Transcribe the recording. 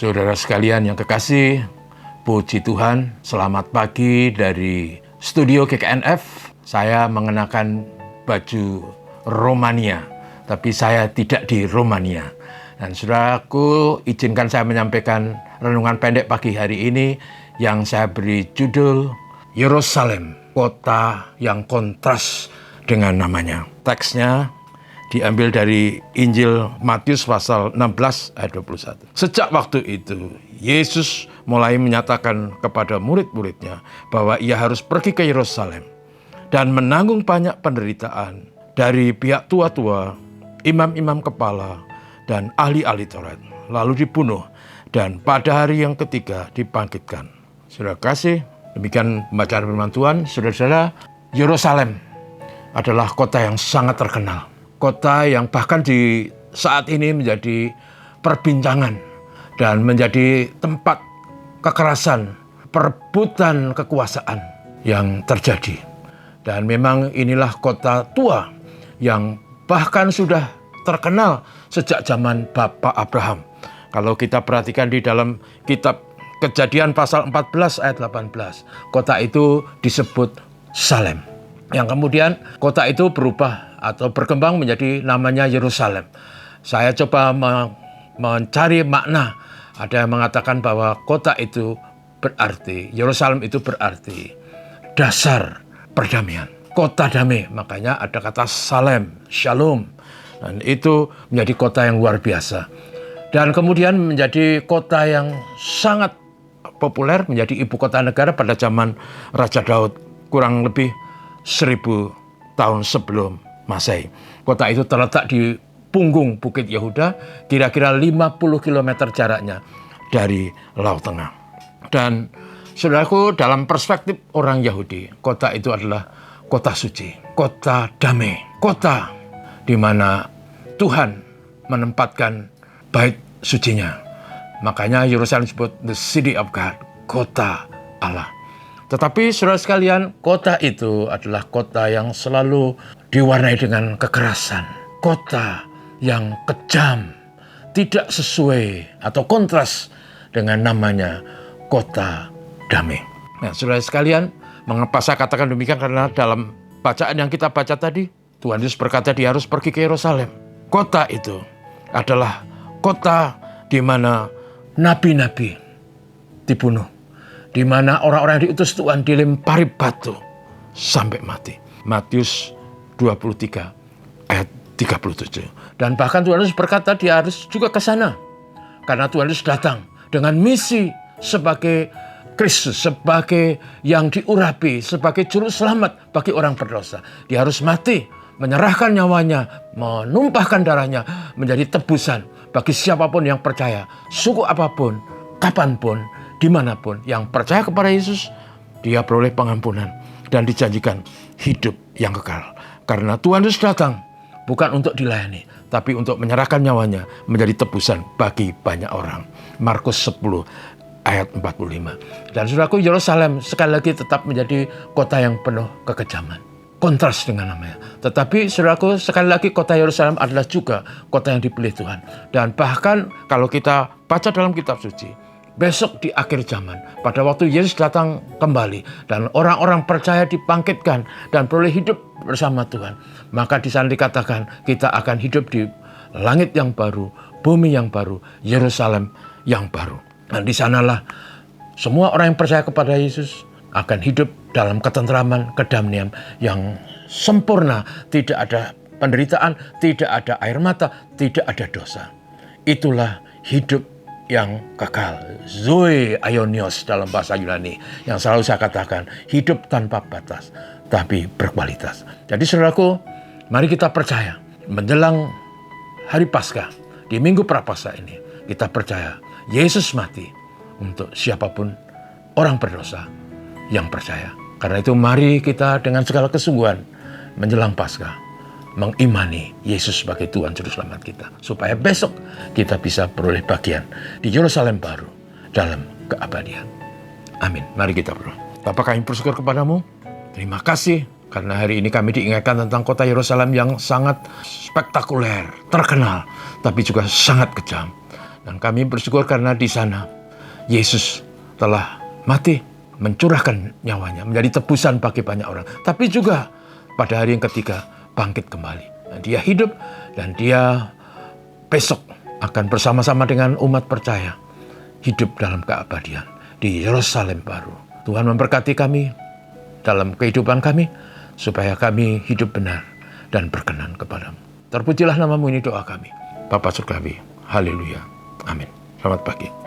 Saudara sekalian yang kekasih, puji Tuhan, selamat pagi dari studio GKNF. Saya mengenakan baju Romania, tapi saya tidak di Romania. Dan saudaraku, izinkan saya menyampaikan renungan pendek pagi hari ini yang saya beri judul Yerusalem, kota yang kontras dengan namanya. Teksnya diambil dari Injil Matius pasal 16 ayat 21. Sejak waktu itu, Yesus mulai menyatakan kepada murid-muridnya bahwa ia harus pergi ke Yerusalem dan menanggung banyak penderitaan dari pihak tua-tua, imam-imam kepala, dan ahli-ahli Taurat, lalu dibunuh, dan pada hari yang ketiga dibangkitkan. Saudara kasih, demikian pembacaan firman Tuhan. Saudara-saudara, Yerusalem adalah kota yang sangat terkenal. Kota yang bahkan di saat ini menjadi perbincangan dan menjadi tempat kekerasan, perebutan kekuasaan yang terjadi. Dan memang inilah kota tua yang bahkan sudah terkenal sejak zaman Bapak Abraham. Kalau kita perhatikan di dalam kitab Kejadian pasal 14 ayat 18, kota itu disebut Salem. Yang kemudian kota itu berubah atau berkembang menjadi namanya Yerusalem. Saya coba mencari makna. Ada yang mengatakan bahwa kota itu berarti, Yerusalem itu berarti dasar perdamaian. Kota damai, makanya ada kata Salem, Shalom. Dan itu menjadi kota yang luar biasa. Dan kemudian menjadi kota yang sangat populer, menjadi ibu kota negara pada zaman Raja Daud, kurang lebih 1000 tahun sebelum Masehi. Kota itu terletak di punggung Bukit Yehuda, kira-kira 50 km jaraknya dari Laut Tengah. Dan saudaraku, dalam perspektif orang Yahudi, kota itu adalah kota suci, kota damai, kota di mana Tuhan menempatkan bait sucinya. Makanya Yerusalem disebut the city of God, kota Allah. Tetapi saudara sekalian, kota itu adalah kota yang selalu diwarnai dengan kekerasan. Kota yang kejam, tidak sesuai atau kontras dengan namanya kota damai. Nah, saudara sekalian, mengapa saya katakan demikian? Karena dalam bacaan yang kita baca tadi, Tuhan Yesus berkata dia harus pergi ke Yerusalem. Kota itu adalah kota di mana nabi-nabi dibunuh, di mana orang-orang yang diutus Tuhan dilempari batu sampai mati. Matius 23 ayat 37. Dan bahkan Tuhan Yesus berkata dia harus juga ke sana. Karena Tuhan Yesus datang dengan misi sebagai Kristus, sebagai yang diurapi, sebagai juru selamat bagi orang berdosa. Dia harus mati, menyerahkan nyawanya, menumpahkan darahnya menjadi tebusan bagi siapapun yang percaya, suku apapun, kapanpun, dimanapun, yang percaya kepada Yesus, dia beroleh pengampunan dan dijanjikan hidup yang kekal. Karena Tuhan Yesus datang bukan untuk dilayani, tapi untuk menyerahkan nyawanya menjadi tebusan bagi banyak orang. Markus 10 ayat 45. Dan saudaraku, Yerusalem sekali lagi tetap menjadi kota yang penuh kekejaman. Kontras dengan namanya. Tetapi saudaraku, sekali lagi kota Yerusalem adalah juga kota yang dipilih Tuhan. Dan bahkan kalau kita baca dalam kitab suci, besok di akhir zaman, pada waktu Yesus datang kembali dan orang-orang percaya dibangkitkan dan beroleh hidup bersama Tuhan, maka di sana dikatakan kita akan hidup di langit yang baru, bumi yang baru, Yerusalem yang baru. Dan di sanalah semua orang yang percaya kepada Yesus akan hidup dalam ketentraman, kedamaian yang sempurna. Tidak ada penderitaan, tidak ada air mata, tidak ada dosa. Itulah hidup yang kekal. Zoe aionios dalam bahasa Yunani. Yang selalu saya katakan, hidup tanpa batas, tapi berkualitas. Jadi saudaraku, mari kita percaya. Menjelang hari Paskah, di Minggu Prapaskah ini, kita percaya Yesus mati untuk siapapun orang berdosa yang percaya. Karena itu mari kita dengan segala kesungguhan menjelang Paskah mengimani Yesus sebagai Tuhan Juru Selamat kita. Supaya besok kita bisa beroleh bagian di Yerusalem baru dalam keabadian. Amin. Mari kita berdoa. Bapa, kami bersyukur kepadamu. Terima kasih karena hari ini kami diingatkan tentang kota Yerusalem yang sangat spektakuler, terkenal, tapi juga sangat kejam. Dan kami bersyukur karena di sana Yesus telah mati, mencurahkan nyawanya, menjadi tebusan bagi banyak orang. Tapi juga pada hari yang ketiga bangkit kembali. Dan dia hidup dan dia besok akan bersama-sama dengan umat percaya hidup dalam keabadian di Yerusalem baru. Tuhan memberkati kami dalam kehidupan kami supaya kami hidup benar dan berkenan kepadamu. Terpujilah namamu, ini doa kami. Bapa Surgawi, haleluya, amin. Selamat pagi.